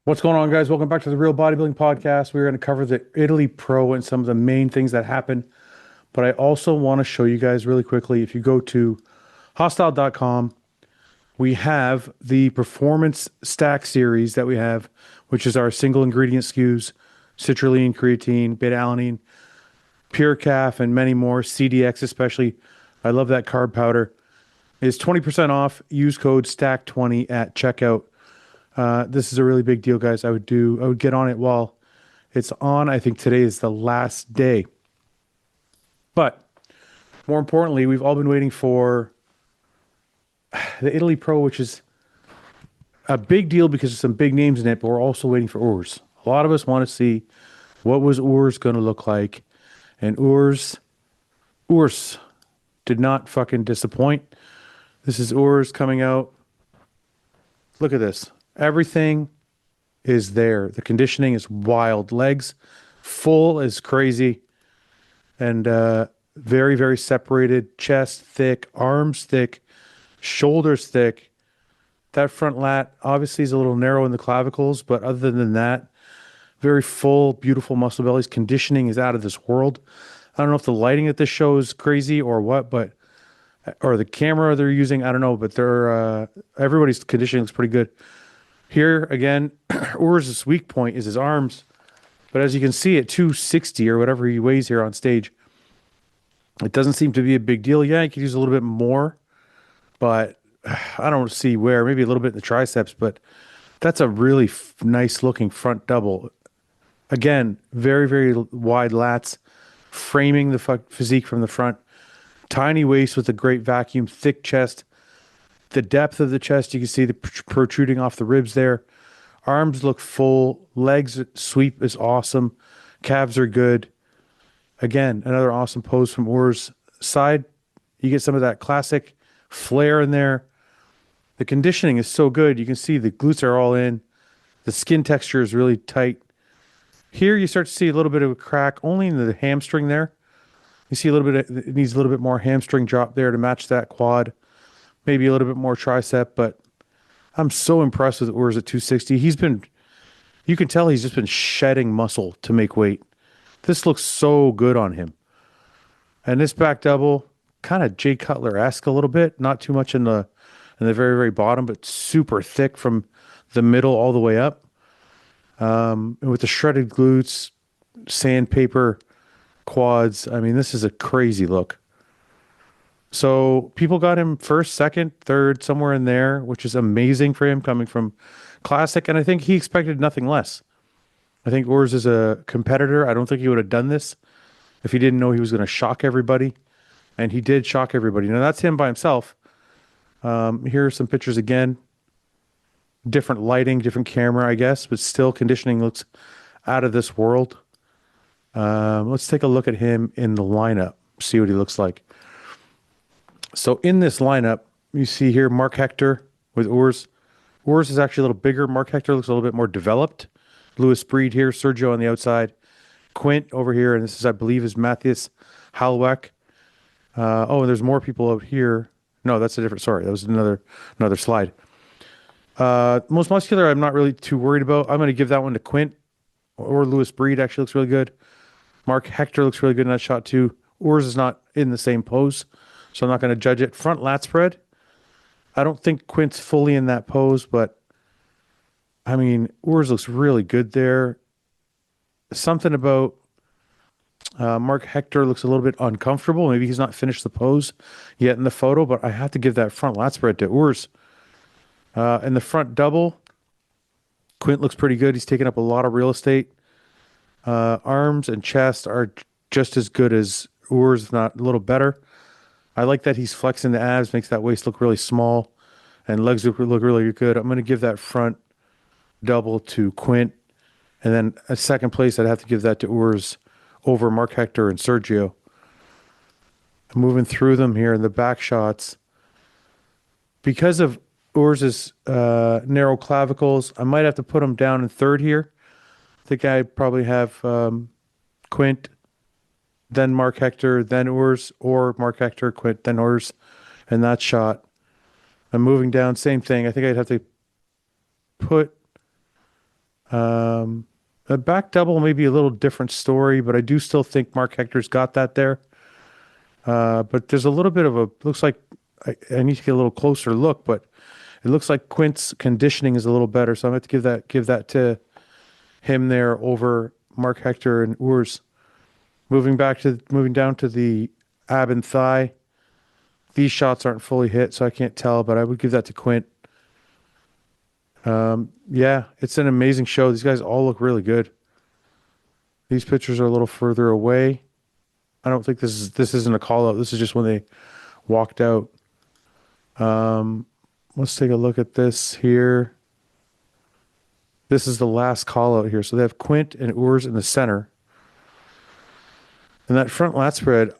What's going on, guys? Welcome back to the Real Bodybuilding Podcast. We're going to cover the Italy Pro and some of the main things that happen. But I also want to show you guys really quickly. If you go to HOSSTILE.com, we have the Performance Stack series that we have, which is our single ingredient SKUs, citrulline, creatine, beta-alanine, pure calf, and many more. CDX especially. I love that carb powder. It's 20% off. Use code STACK20 at checkout. This is a really big deal, guys. I would get on it while it's on. I think today is the last day. But more importantly, we've all been waiting for the Italy Pro, which is a big deal because there's some big names in it, but we're also waiting for Urs. A lot of us want to see what was Urs going to look like. And Urs did not fucking disappoint. This is Urs coming out. Look at this. Everything is there. The conditioning is wild. Legs full is crazy. And very, very separated. Chest thick. Arms thick. Shoulders thick. That front lat obviously is a little narrow in the clavicles, but other than that, very full, beautiful muscle bellies. Conditioning is out of this world. I don't know if the lighting at this show is crazy or what, or the camera they're using, I don't know, but everybody's conditioning looks pretty good. Here again, Urs' weak point is his arms, but as you can see at 260 or whatever he weighs here on stage, it doesn't seem to be a big deal. Yeah, he could use a little bit more, but I don't see where. Maybe a little bit in the triceps, but that's a really nice looking front double. Again, very, very wide lats, framing the physique from the front. Tiny waist with a great vacuum, thick chest. The depth of the chest, you can see the protruding off the ribs there. Arms look full. Legs sweep is awesome. Calves are good. Again, another awesome pose from Urs. Side, you get some of that classic flare in there. The conditioning is so good. You can see the glutes are all in. The skin texture is really tight. Here you start to see a little bit of a crack only in the hamstring there. You see a little bit, it needs a little bit more hamstring drop there to match that quad. Maybe a little bit more tricep, but I'm so impressed with Urs at 260. You can tell he's just been shedding muscle to make weight. This looks so good on him. And this back double, kind of Jay Cutler-esque a little bit, not too much in the very, very bottom, but super thick from the middle all the way up. And with the shredded glutes, sandpaper quads, I mean, this is a crazy look. So people got him first, second, third, somewhere in there, which is amazing for him coming from Classic. And I think he expected nothing less. I think Urs is a competitor. I don't think he would have done this if he didn't know he was going to shock everybody. And he did shock everybody. Now, that's him by himself. Here are some pictures again. Different lighting, different camera, I guess, but still conditioning looks out of this world. Let's take a look at him in the lineup, see what he looks like. So in this lineup, you see here Mark Hector with Urs. Urs is actually a little bigger. Mark Hector looks a little bit more developed. Louis Breed here, Sergio on the outside. Quint over here, and this is, I believe, is Matthias Halweck. And there's more people out here. No, that's a different, sorry, that was another slide. Most muscular, I'm not really too worried about. I'm going to give that one to Quint, or Louis Breed actually looks really good. Mark Hector looks really good in that shot too. Urs is not in the same pose, so I'm not going to judge it. Front lat spread. I don't think Quint's fully in that pose, but I mean, Urs looks really good there. Something about Mark Hector looks a little bit uncomfortable. Maybe he's not finished the pose yet in the photo, but I have to give that front lat spread to Urs. In the front double, Quint looks pretty good. He's taken up a lot of real estate. Arms and chest are just as good as Urs, if not a little better. I like that he's flexing the abs, makes that waist look really small, and legs look really good. I'm going to give that front double to Quint. And then a second place, I'd have to give that to Urs over Mark Hector and Sergio. I'm moving through them here in the back shots. Because of Urs's narrow clavicles, I might have to put him down in third here. I think I'd probably have Quint, then Mark Hector, then Urs, or Mark Hector, Quint, then Urs, and that shot. I'm moving down, same thing. I think I'd have to put A back double may be a little different story, but I do still think Mark Hector's got that there. But there's a little bit of a, looks like I need to get a little closer look, but it looks like Quint's conditioning is a little better. So I'm going to give that to him there over Mark Hector and Urs. Moving down to the ab and thigh. These shots aren't fully hit, so I can't tell, but I would give that to Quint. Yeah, it's an amazing show. These guys all look really good. These pictures are a little further away. I don't think this isn't a call out. This is just when they walked out. Let's take a look at this here. This is the last call out here. So they have Quint and Urs in the center. And that front lat spread,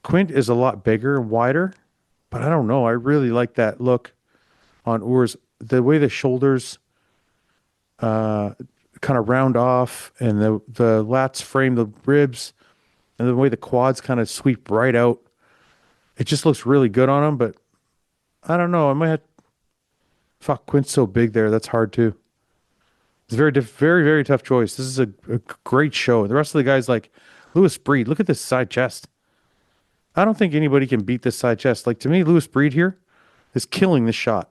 Quint is a lot bigger and wider, but I don't know. I really like that look on Urs. The way the shoulders kind of round off and the lats frame the ribs and the way the quads kind of sweep right out. It just looks really good on him, but I don't know. I might have, fuck, Quint's so big there. That's hard too. It's a very, very tough choice. This is a great show. The rest of the guys like Lewis Breed. Look at this side chest. I don't think anybody can beat this side chest. Like to me, Lewis Breed here is killing this shot.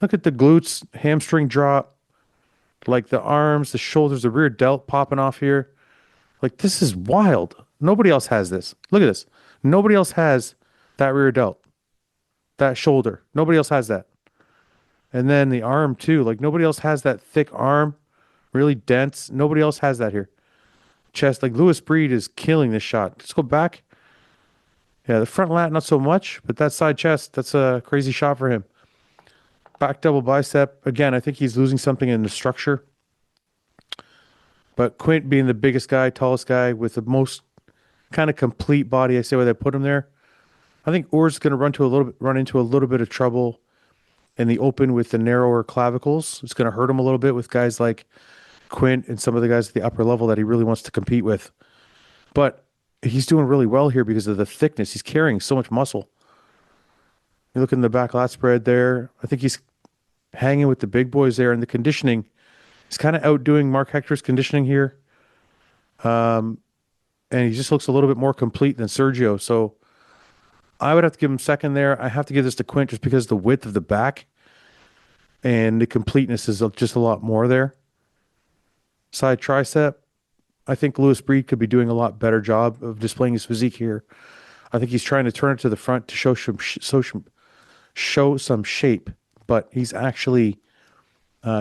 Look at the glutes, hamstring drop, like the arms, the shoulders, the rear delt popping off here. Like this is wild. Nobody else has this. Look at this. Nobody else has that rear delt, that shoulder. Nobody else has that. And then the arm too. Like nobody else has that thick arm, really dense. Nobody else has that here. Chest, like Lewis Breed is killing this shot. Let's go back. Yeah, the front lat, not so much, but that side chest, that's a crazy shot for him. Back double bicep. Again, I think he's losing something in the structure. But Quint being the biggest guy, tallest guy with the most kind of complete body, I say why they put him there. I think Urs is going to run into a little bit of trouble in the open with the narrower clavicles. It's going to hurt him a little bit with guys like Quint and some of the guys at the upper level that he really wants to compete with. But he's doing really well here because of the thickness. He's carrying so much muscle. You look in the back lat spread there. I think he's hanging with the big boys there, and the conditioning, he's kind of outdoing Mark Hector's conditioning here. And he just looks a little bit more complete than Sergio. So I would have to give him second there. I have to give this to Quint just because the width of the back and the completeness is just a lot more there. Side tricep, I think Lewis Breed could be doing a lot better job of displaying his physique here. I think he's trying to turn it to the front to show some shape, but he's actually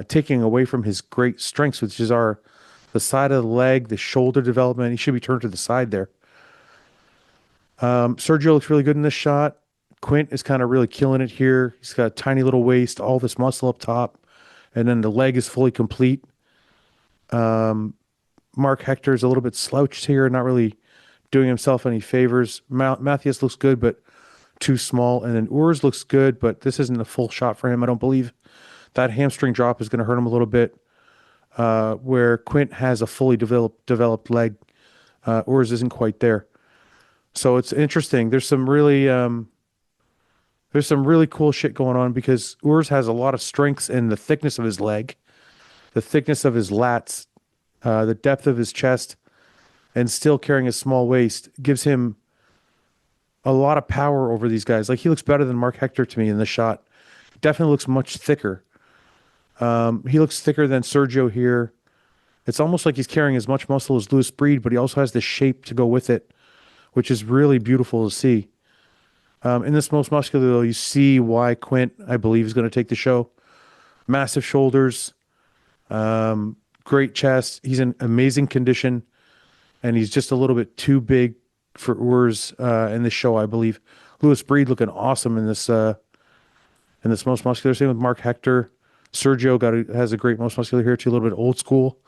taking away from his great strengths, which is the side of the leg, the shoulder development. He should be turned to the side there. Sergio looks really good in this shot. Quint is kind of really killing it here. He's got a tiny little waist, all this muscle up top, and then the leg is fully complete. Mark Hector is a little bit slouched here, not really doing himself any favors. Matthias looks good, but too small. And then Urs looks good, but this isn't a full shot for him, I don't believe. That hamstring drop is going to hurt him a little bit. Where Quint has a fully developed leg, Urs isn't quite there. So it's interesting. There's some really cool shit going on because Urs has a lot of strengths in the thickness of his leg, the thickness of his lats, the depth of his chest, and still carrying a small waist gives him a lot of power over these guys. Like he looks better than Mark Hector to me in the shot. Definitely looks much thicker. He looks thicker than Sergio here. It's almost like he's carrying as much muscle as Lewis Breed, but he also has the shape to go with it, which is really beautiful to see. In this most muscular, though, you see why Quint, I believe, is going to take the show. Massive shoulders, great chest. He's in amazing condition, and he's just a little bit too big for Urs in this show, I believe. Lewis Breed looking awesome in this most muscular. Same with Mark Hector. Sergio has a great most muscular here too, a little bit old school,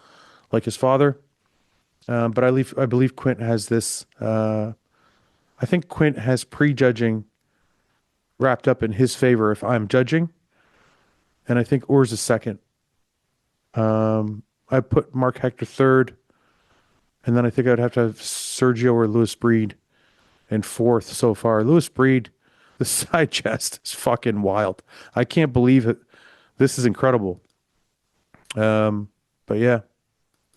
like his father. But I believe Quint has this. I think Quint has prejudging wrapped up in his favor if I'm judging, and I think Urs is second. I put Mark Hector third, and then I think I'd have to have Sergio or Lewis Breed in fourth so far. Lewis Breed, the side chest is fucking wild. I can't believe it. This is incredible. But yeah,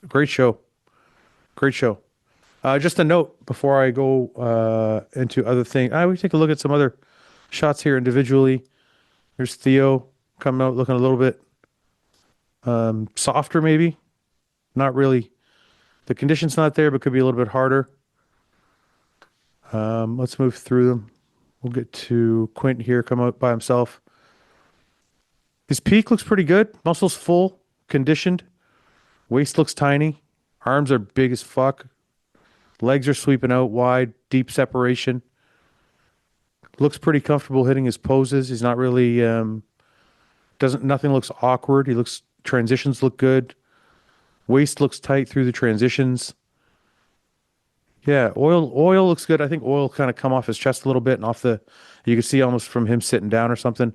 great show. Great show. Just a note before I go into other things. I will take a look at some other shots here individually. There's Theo coming out looking a little bit softer, maybe. Not really. The condition's not there, but could be a little bit harder. Let's move through them. We'll get to Quint here, come out by himself. His peak looks pretty good. Muscles full, conditioned. Waist looks tiny. Arms are big as fuck. Legs are sweeping out wide, deep separation. Looks pretty comfortable hitting his poses. He's not really nothing looks awkward. Transitions look good. Waist looks tight through the transitions. Yeah, oil looks good. I think oil kind of come off his chest a little bit and you can see almost from him sitting down or something.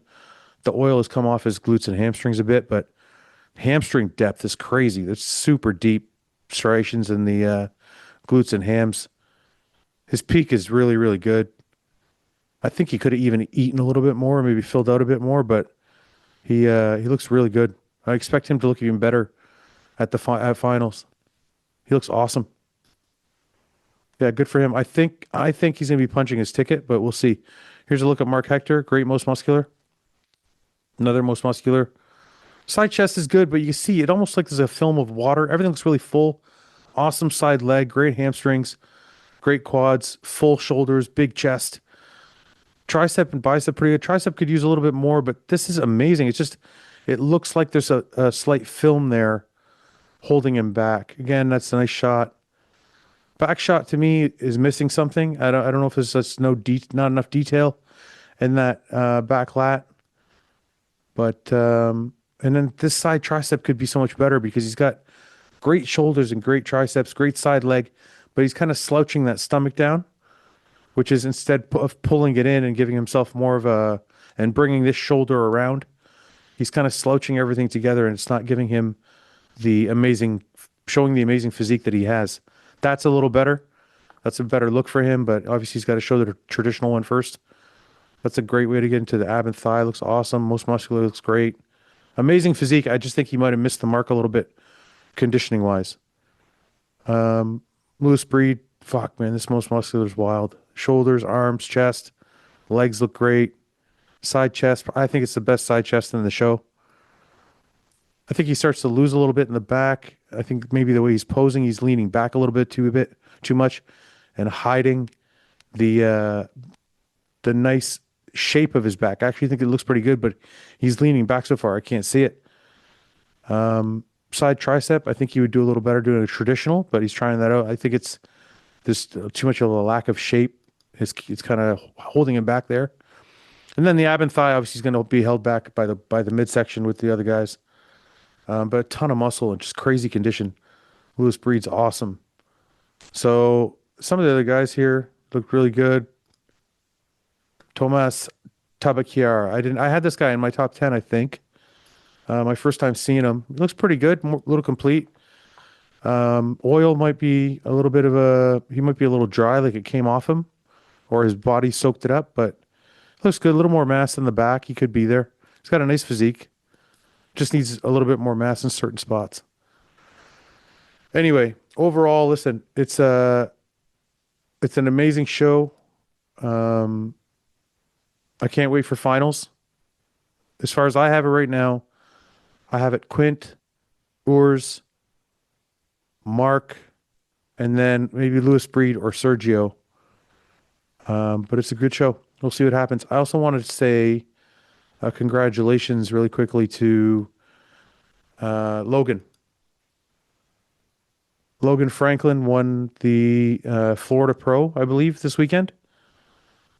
The oil has come off his glutes and hamstrings a bit, but hamstring depth is crazy. There's super deep striations in the glutes and hams. His peak is really, really good. I think he could have even eaten a little bit more, maybe filled out a bit more, but he looks really good. I expect him to look even better at the at finals. He looks awesome. Yeah, good for him. I think he's gonna be punching his ticket, but we'll see. Here's a look at Mark Hector, great most muscular. Another most muscular. Side chest is good, but you can see it almost like there's a film of water. Everything looks really full. Awesome side leg, great hamstrings, great quads, full shoulders, big chest. Tricep and bicep pretty good. Tricep could use a little bit more, but this is amazing. It looks like there's a slight film there holding him back. Again, that's a nice shot. Back shot to me is missing something. I don't know if there's just not enough detail in that back lat. But and then this side tricep could be so much better because he's got great shoulders and great triceps, great side leg, but he's kind of slouching that stomach down, which is instead of pulling it in and giving himself more of and bringing this shoulder around, he's kind of slouching everything together and it's not giving him showing the amazing physique that he has. That's a little better. That's a better look for him, but obviously he's got to show the traditional one first. That's a great way to get into the ab and thigh. Looks awesome. Most muscular looks great. Amazing physique. I just think he might have missed the mark a little bit conditioning wise. Lewis Breed, fuck man, this most muscular is wild. Shoulders, arms, chest, legs look great. Side chest, I think it's the best side chest in the show. I think he starts to lose a little bit in the back. I think maybe the way he's posing, he's leaning back a little bit too much and hiding the nice shape of his back. I actually think it looks pretty good, but he's leaning back so far I can't see it. Side tricep, I think he would do a little better doing a traditional, but he's trying that out. I think it's too much of a lack of shape. It's kind of holding him back there. And then the ab and thigh, obviously, is going to be held back by the midsection with the other guys. But a ton of muscle and just crazy condition. Lewis Breed's awesome. So some of the other guys here look really good. Tomas Tabakiar. I had this guy in my top 10, I think. My first time seeing him. He looks pretty good, a little complete. Oil might be a little bit he might be a little dry, like it came off him, or his body soaked it up, but looks good. A little more mass in the back. He could be there. He's got a nice physique. Just needs a little bit more mass in certain spots. Anyway, overall, listen, it's an amazing show. I can't wait for finals. As far as I have it right now, I have it Quint, Urs, Mark, and then maybe Lewis Breed or Sergio. But it's a good show. We'll see what happens. I also wanted to say congratulations really quickly to Logan. Logan Franklin won the Florida Pro, I believe, this weekend.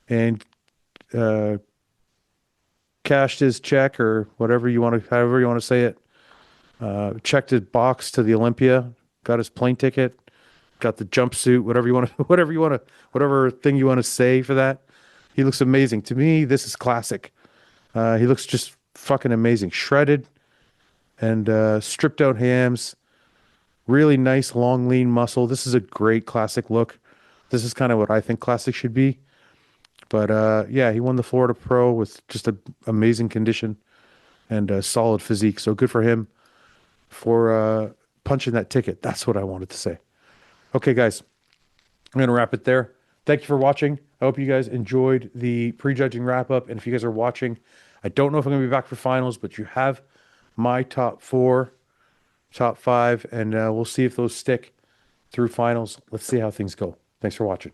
And cashed his check or however you want to say it. Checked his box to the Olympia, got his plane ticket, got the jumpsuit, whatever thing you want to say for that. He looks amazing. To me, this is classic. He looks just fucking amazing. Shredded and stripped out hams. Really nice, long, lean muscle. This is a great classic look. This is kind of what I think classic should be. But yeah, he won the Florida Pro with just an amazing condition and a solid physique. So good for him. for punching that ticket. That's what I wanted to say. Okay, guys, I'm going to wrap it there. Thank you for watching. I hope you guys enjoyed the prejudging wrap up. And if you guys are watching, I don't know if I'm going to be back for finals, but you have my top 4, top 5, and we'll see if those stick through finals. Let's see how things go. Thanks for watching.